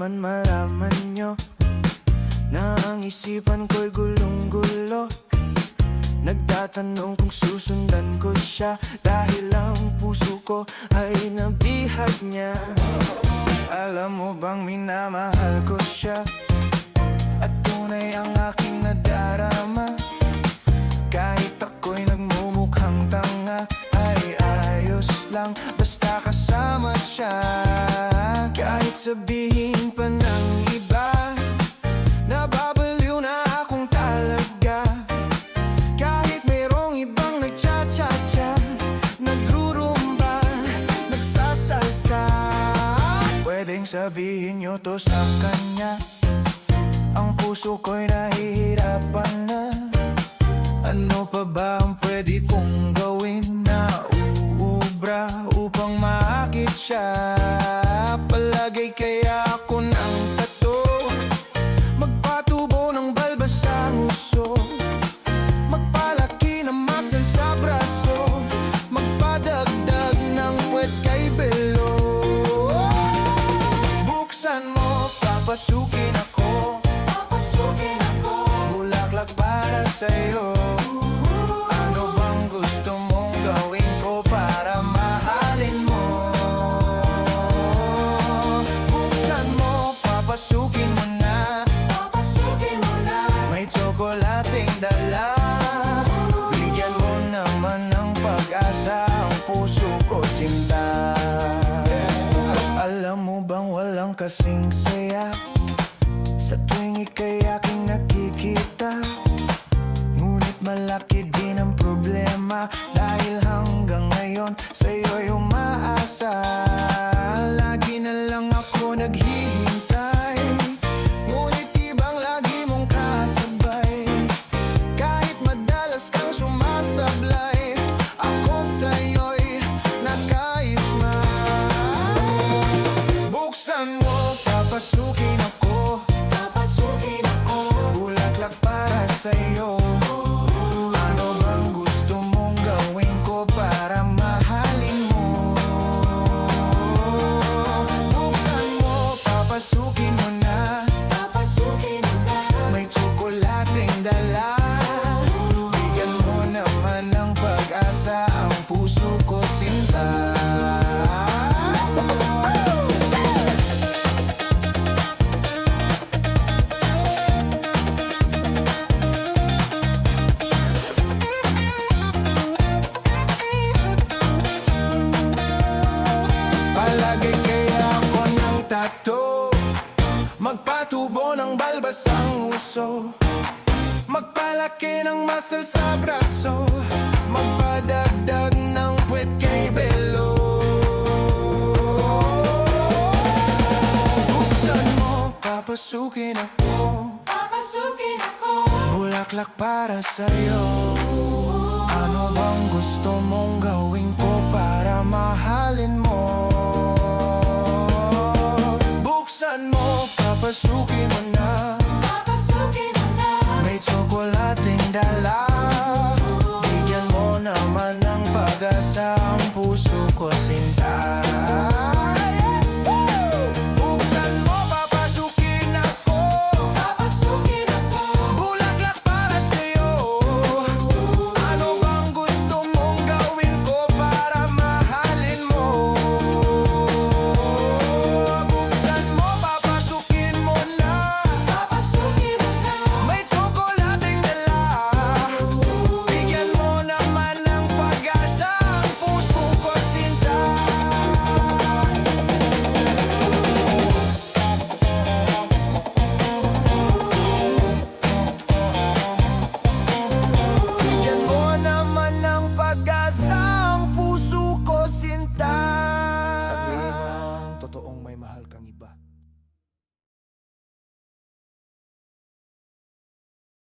naman malaman nyo na ang isipan ko'y gulong-gulo. Nagtatanong kung susundan ko siya dahil ang puso ko ay nabihag niya. Alam mo bang minamahal ko siya at tunay ang aking nadarama. Kahit ako'y nagmumukhang tanga, ay ayos lang basta kasama siya. Kahit sabihin pa ng iba, nababaliw na akong talaga. Kahit mayroong ibang nagcha-cha-cha, nagrurumba, nagsasalsa. Pwedeng sabihin nyo to sa kanya, ang puso ko'y nahihirapan na. Ano pa ba ang pwede kong gawin na uubra upang maakit siya? Palagay kaya ako ng tato, magpatubo ng balbas sa nguso, magpalaki ng muscle sa braso, magpadagdag ng puwet kay belo. Buksan mo, papasukin ako, bulaklak para sa'yo. Ano bang gusto mong gawin ko para mahalin mo? Buksan mo, papasukin mo na, may tsokolating dala. Bigyan mo naman ng pag-asa ang puso ko, sinta. Alam mo bang walang kasing saya sa tuwing ika'y aking nakikita? Ngunit malaki din ang problema dahil hanggang ngayon sa'yo'y umaasa. Lagi na lang ako naghihintay, ngunit ibang lagi mong kasabay. Kahit madalas kang sumasablay, ako sa'yo'y nakaisma. Buksan mo, papasukin ako, bulaklak para sa'yo. Ano bang gusto mong gawin ko para mahalin mo? Buksan mo, papasukin mo na, may tsokolating dala. Bigyan mo naman ng pag-asa ang puso ko, sinta. Palagay kaya ako ng tato, magpatubo ng balbas ang uso, magpalaki ng muscle sa braso, magpadagdag ng puwet kay belo. Buksan mo, papasukin ako, bulaklak para sa'yo. Ano bang gusto mong gawin ko para mahalin mo? Buksan mo, papasukin